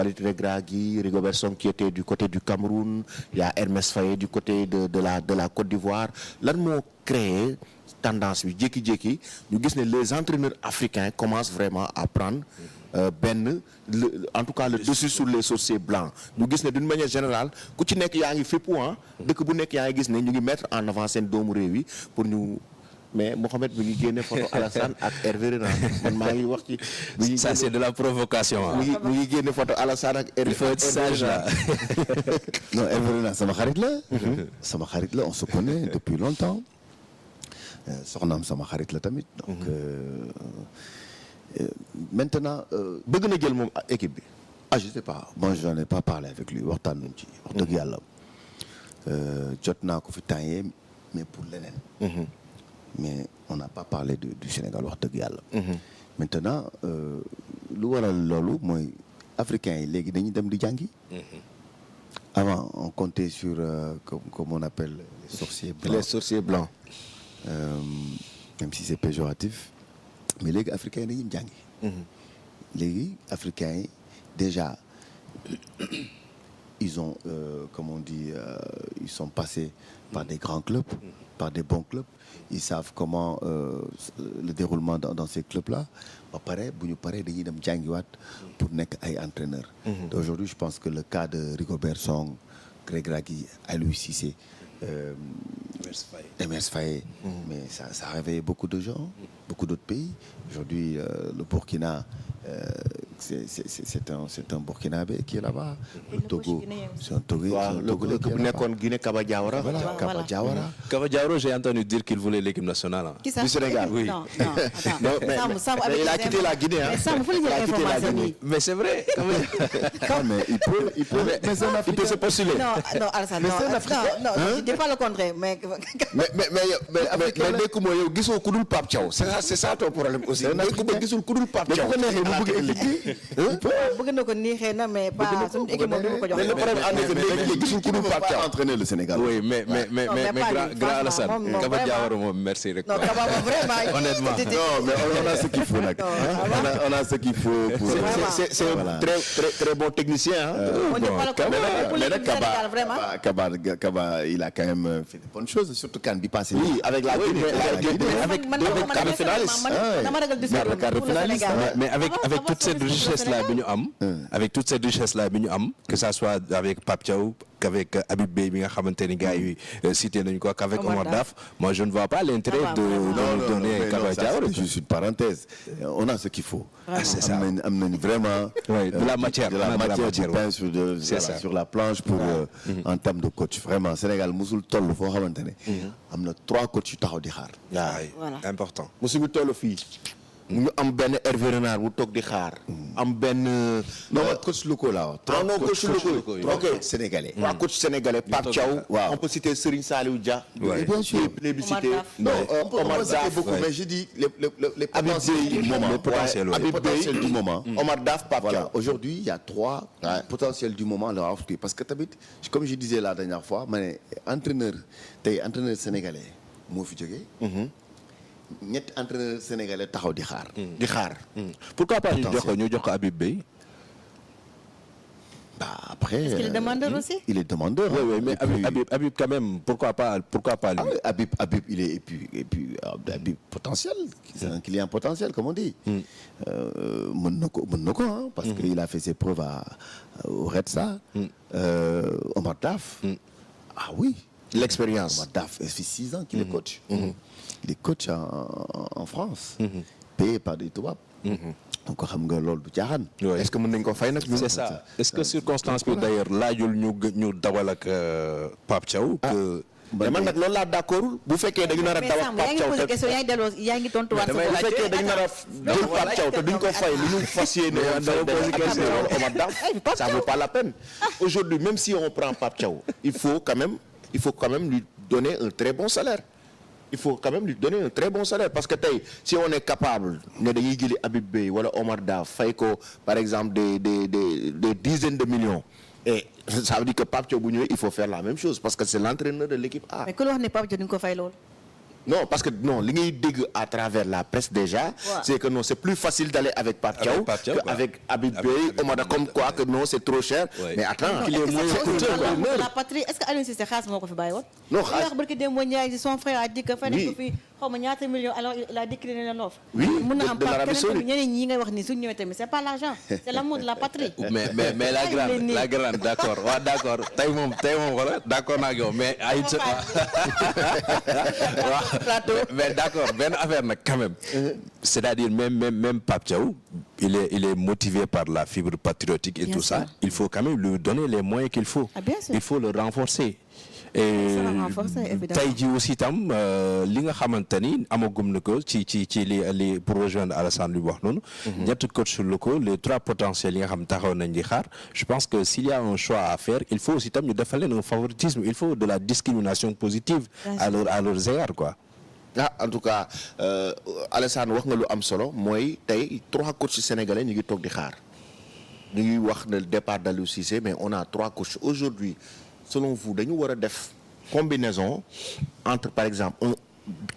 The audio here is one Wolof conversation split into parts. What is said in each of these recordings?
Walid Regragui, Rigobert Song qui était du côté du Cameroun, il y a Hermès Faé du côté de la Côte d'Ivoire lan moo créé tendance bi jékki-jékki ñu gis ne les entraîneurs africains commencent vraiment à prendre en tout cas le dessus sur les sorciers blancs ñu gis ne d'une manière générale ku ci nekk yaa ngi fépp dëkk bu nekk yaa ngi gis ne ñu ngi mettre en avant seen doomu réew yi pour ñu mais Mohamed mi ngi génne photo Alassane ak Hervé Renard man maa ngi wax ci. Ça c'est de la provocation. mi ngi génne photo Alassane ak Hervé. Il faut être sage là. Non, Hervé Renard sama xarit la. sama xarit la on se connaît depuis longtemps. soxnaam sama xarit la tamit. donc maintenant. bëgg na jël moom équipe bi. ah je sais pas moi j'en ai pas parlé avec lui waxtaan nañ ci. wax dëgg yàlla jot naa ko fi temps yii mais pour leneen. mais on n'a pas parlé du Sénégal wax dëgg yàlla. maintenant lu waral loolu mooy africains yi léegi dañuy dem di jàngi. avant on comptait sur comme on appelle les sorciers blancs. Les sorciers blancs. Même si c'est péjoratif mais léegi africains yi dañuy jàngi. léegi africains yi déjà ils ont comme on dit ils sont passés par des grands clubs. par des bons clubs ils savent comment le déroulement dans ces clubs-là ba pare bu ñu paree dañuy dem jàngiwaat pour nekk ay entraîneurs. Aujourd'hui je pense que le cas de Rigobert Song, Regragui, Aliou Cissé, Hermès Faé, mais ça a réveillé beaucoup de gens, beaucoup d'autres pays. Aujourd'hui le Burkina c'est un Burkinabé qui est là-bas. Le Togo c'est un Togolais qui est là-bas. nekkoon Guinée Kaba Diawara. Voilà, Kaba Diawara. Kaba Diawara, j'ai entendu dire qu'il voulait l'équipe nationale. Qui ça? Du Sénégal. Oui. Non, attends. Sam, il a quitté la Guinée. Mais Sam, faut lui dire l'information. Mais c'est vrai. Non, mais il peut mais c'est un Il peut se postuler. Non, Alassane, non, je dis pas le contraire, mais nekkuma yow gisoo ku dul Pape Thiaw c'est ça ton problème aussi. nekkuma gisul ku dul Pape Thiaw. bëgg na ko nii xëy na mais pas suñu équipe moom du ko jox. mais le problème en effet léegi gisul ku dul Pape Thiaw. entraîner le Sénégal. Oui, mais grand Alassane, Kaba Diawara moom merci rek. Non, Kaba moom vraiment. Honnêtement. Non, mais on a ce qu'il faut nag. On a ce qu'il faut pour. C'est un très bon technicien. On n'est pas le contraire pour l'équipe du Sénégal vraiment. Kaba il a quand même fait de bonnes choses surtout CAN bi passé. Oui, avec la Guinée. avec deux quarts de finaliste. Mais avec toute cette richesse là bi ñu am. Avec toute cette richesse là bi ñu am, que ça soit avec Pape Thiaw, qu'avec Habib Beye bi nga xamante ni gars yi cité nañu ko, qu'avec Omar Daf, moi je ne vois pas l'intérêt de donner Kaba Diawara. C'est juste une parenthèse. On a ce qu'il faut. Ah, c'est ça. am nañ vraiment. De la matière. De la matière du pain sur la planche pour en termes de coach. Vraiment Sénégal musul toll foo xamante ne. am na 3 coachs yu taxaw di xaar. Voilà. Important. musuñu toll fii. mu am benn Hervé Renard bu toog di xaar. am benn. non coach locaux là. non coach locaux. 3 coachs sénégalais. 3 coachs sénégalais. Pape Thiaw. On peut citer Serigne Saliou Dia. Bien sûr. Non, Omar Daf beaucoup mais je dis les potentiels du moment. Habib Beye du moment. Omar Daf, Pape Thiaw. Aujourd'hui il y a 3 potentiels du moment la wax parce que tamit comme je disais la dernière fois ma ne entraîneur sénégalais moo fi jógee. ñetti entraîneur sénégalais taxaw di xaar. Pourquoi pas ñu jox ko Habib Beye? Bah après. Est-ce qu'il est demandeur aussi? Il est demandeur. Oui, mais Habib quand même, pourquoi pas lui? Habib il est et puis Habib potentiel, c'est un client potentiel comme on dit. mën na ko parce que il a fait ses preuves au Red Star. Omar Daf. Ah oui. L'expérience. Omar Daf, ça fait 6 ans qu'il est coach. Il est coach en France. Payé par des tubaab. donc xam nga loolu du caaxaan. est-ce que mën nañu ko fay nag. c'est ça est-ce que circonstance bi d'ailleurs laajul ñu dawal ak Pape Thiaw. mais man nag loolu laa d'accord bu fekkee dañu nar a daw ak Pape Thiaw te yaa ngi tontuwaat sa bu fekkee dañu nar a jël Pape Thiaw te duñ ko fay lu ñu fas yéene Omar Daf ça vaut pas la peine. Aujourd'hui même si on prend Pape Thiaw il faut quand même lui donner un très bon salaire. Il faut quand même lui donner un très bon salaire parce que tey si on est capable ne dañuy jëli Habib Beye wala Omar Daf fay ko par exemple des dizaines de millions et ça veut dire que Pape Thiaw bu ñëwee il faut faire la même chose parce que c'est l'entraîneur de l'équipe A. mais ku la wax ne Pape Thiaw duñ ko fay loolu. Non, parce que non, li ngay dégg à travers la presse déjà, c'est que non, c'est plus facile d'aller avec Pape Thiaw qu'avec Habib Beye, Omar comme quoi que non, c'est trop cher. Mais attends, il est moins coûteux. La patrie, est-ce que Aliou Cissé xaalis moo ko fi bàyyi woon? Non, xaalis barki Demba Ndiaye son frère a dit que fa nekk fi xaw ma ñaata millions alors il a décliné leen l'offre. Oui, mën na am de l'Arabie Saoudite. ñeneen ñi ngay wax ni suñu ñëwee tamit c'est pas l'argent, c'est l'amour de la patrie. mais la grande d'accord waaw d'accord tey moom wala d'accord naa ak yow mais ay mais d'accord benn affaire nag quand même c'est-à-dire même Pape Thiaw il est motivé par la fibre patriotique et Bien tout sûr. ça il faut quand même lui donner les moyens qu'il faut Bien sûr. il faut le renforcer et le renforcer, évidemment. tey ji aussi tam li nga xamante ni amagum na ko ci li pour rejoindre Alassane li wax noonu ñetti coachs locaux les 3 potentiels yi nga xam taxaw nañ di xaar je pense que s'il y a un choix à faire il faut aussi tam ñu defal leen un favoritisme il faut de la discrimination positive à leurs égards quoi. En tout cas Alassane wax nga lu am solo mooy tey 3 coachs sénégalais ñu ngi toog di xaar ñu ngi wax ne le départ d'Aliou Cissé mais on a 3 coachs aujourd'hui selon vous dañu war a def combinaison entre par exemple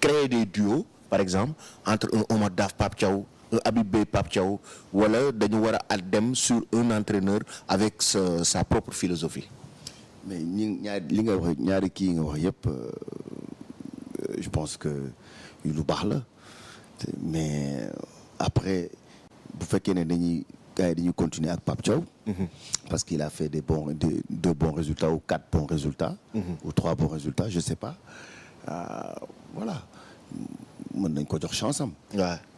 créer des duos par exemple entre un Omar Daf Pape Thiaw un Habib Beye Pape Thiaw wala dañu war a dem sur un entraîneur avec sa propre philosophie. mais li nga wax ñaari kii nga wax yëpp je pense que lu baax la mais après bu fekkee ne gars yi dañuy continuer ak Pape Thiaw parce qu'il a fait deux bons résultats ou 4 bons résultats ou 3 bons résultats je sais pas voilà mën nañ ko jox chance am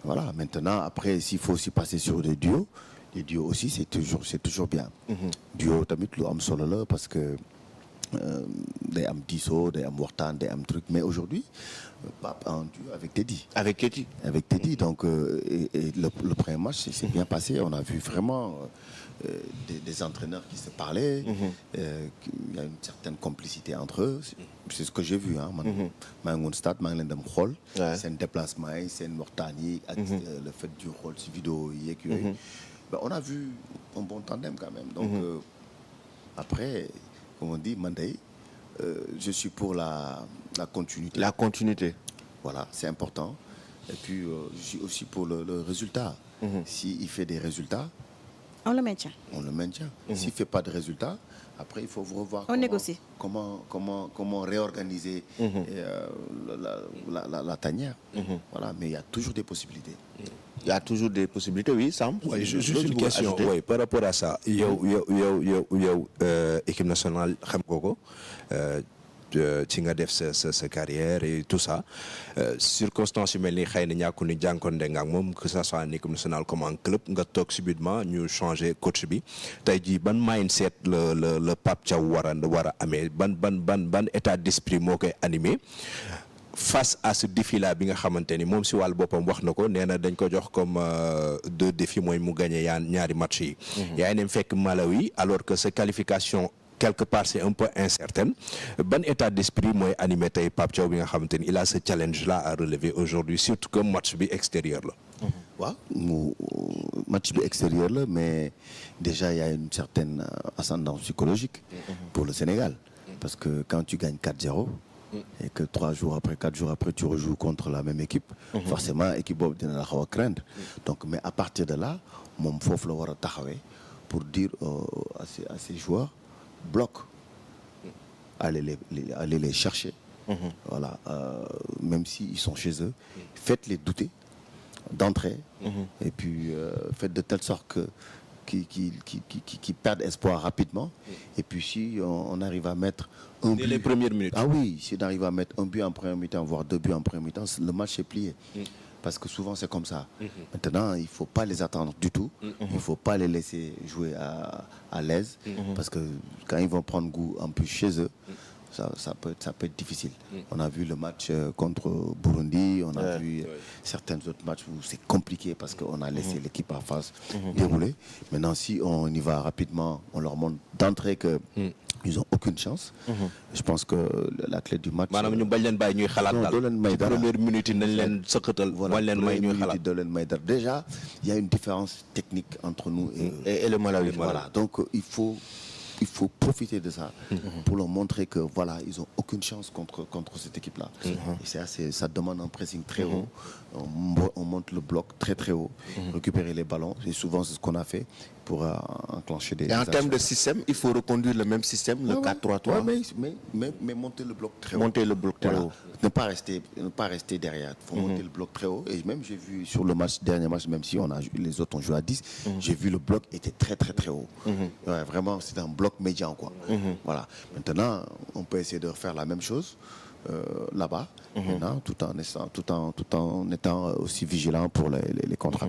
voilà maintenant après s'il faut aussi passer sur des duos aussi c'est toujours bien duo tamit lu am solo la parce que day am diisoo day am waxtaan day am truc mais aujourd'hui Pape en duo avec Teddy donc et le premier match c'est bien passé on a vu vraiment des entraîneurs qui se parlaient il y a une certaine complicité entre eux c'est ce que j'ai vu man maa ngi woon stade maa ngi leen dem xool seen déplacement yi seen waxtaan yi ak le fait du xool ci vidéo yi yeeg yooyu on a vu un bon tandem quand même donc après comme on dit man day je suis pour la continuité voilà c'est important et puis je suis aussi pour le résultat s'il fait des résultats on le maintient s'il fait pas de résultats après il faut revoir négocie comment réorganiser la tanière voilà mais il y a toujours des possibilités oui Sam. Oui, juste une question oui par rapport à ça yow équipe nationale xam nga ko ci nga def sa carrière et tout ça circonstances yu mel ni xëy na ñàkku ni jànkoonte nga ak moom que ça soit en équipe nationale comme en club nga toog subitement ñu changer coach bi tey jii ban mindset le Pape Thiaw war a amee ban état d'esprit moo koy animé face à ce défi là bi nga xamante ni moom si wàllu boppam wax na ko nee na dañ ko jox comme 2 défis mooy mu gagné ñaari match yi yaa ngi fekk Malawi alors que sa qualification quelque part c'est un peu incertaine ban état d'esprit mooy animé tey Pape Thiaw bi nga xamante ni il a ce challenge là à relever aujourd'hui surtout que match bi extérieur la waaw match bi extérieur la mais déjà il y a une certaine ascendance psychologique pour le Sénégal parce que quand tu gagnes 4-0 et que 4 jours après tu rejoues contre la même équipe forcément équipe boobu dina la xaw a craindre donc mais à partir de là moom foofu la war a taxawee pour dire à ses joueurs bloc allez les chercher voilà même si ils sont chez eux faites-les douter d'entrée et puis faites de telle sorte que qui perdent espoir rapidement et puis si on arrive à mettre un but dès les premières minutes si on arrive à mettre un but en première mi-temps voire 2 buts en première mi-temps le match est plié parce que souvent c'est comme ça maintenant il faut pas les attendre du tout il faut pas les laisser jouer à l'aise parce que quand ils vont prendre goût en plus chez eux ça peut être difficile on a vu le match contre Burundi on a vu certains autres matchs où c'est compliqué parce qu'on a laissé l'équipe en face dérouler maintenant si on y va rapidement on leur montre d'entrée que ils ont aucune chance je pense que la clé du match maanaam ñu bañ leen bàyyi ñuy xalaat daal doo leen may dara première minute nañ leen sëkkatal bañ leen may ñuy xalaat doo leen may dara déjà il y a une différence technique entre nous et le Malawi voilà donc il faut il faut profiter de ça pour leur montrer que voilà, ils ont aucune chance contre cette équipe-là. Et ça demande un pressing très haut. On monte le bloc très très haut, récupérer les ballons. Et souvent, c'est ce qu'on a fait pour enclencher des. Et en termes de système, il faut reconduire le même système, le 4-3-3. Mais monter le bloc très haut. Monter le bloc très haut. Ne pas rester derrière. Il faut monter le bloc très haut. Et même j'ai vu sur le dernier match, même si les autres ont joué à 10, j'ai vu le bloc était très très très haut. Ouais, vraiment, c'était un bloc médian, quoi. Voilà. Maintenant, on peut essayer de refaire la même chose là-bas, maintenant, tout en étant aussi vigilant pour les contrats.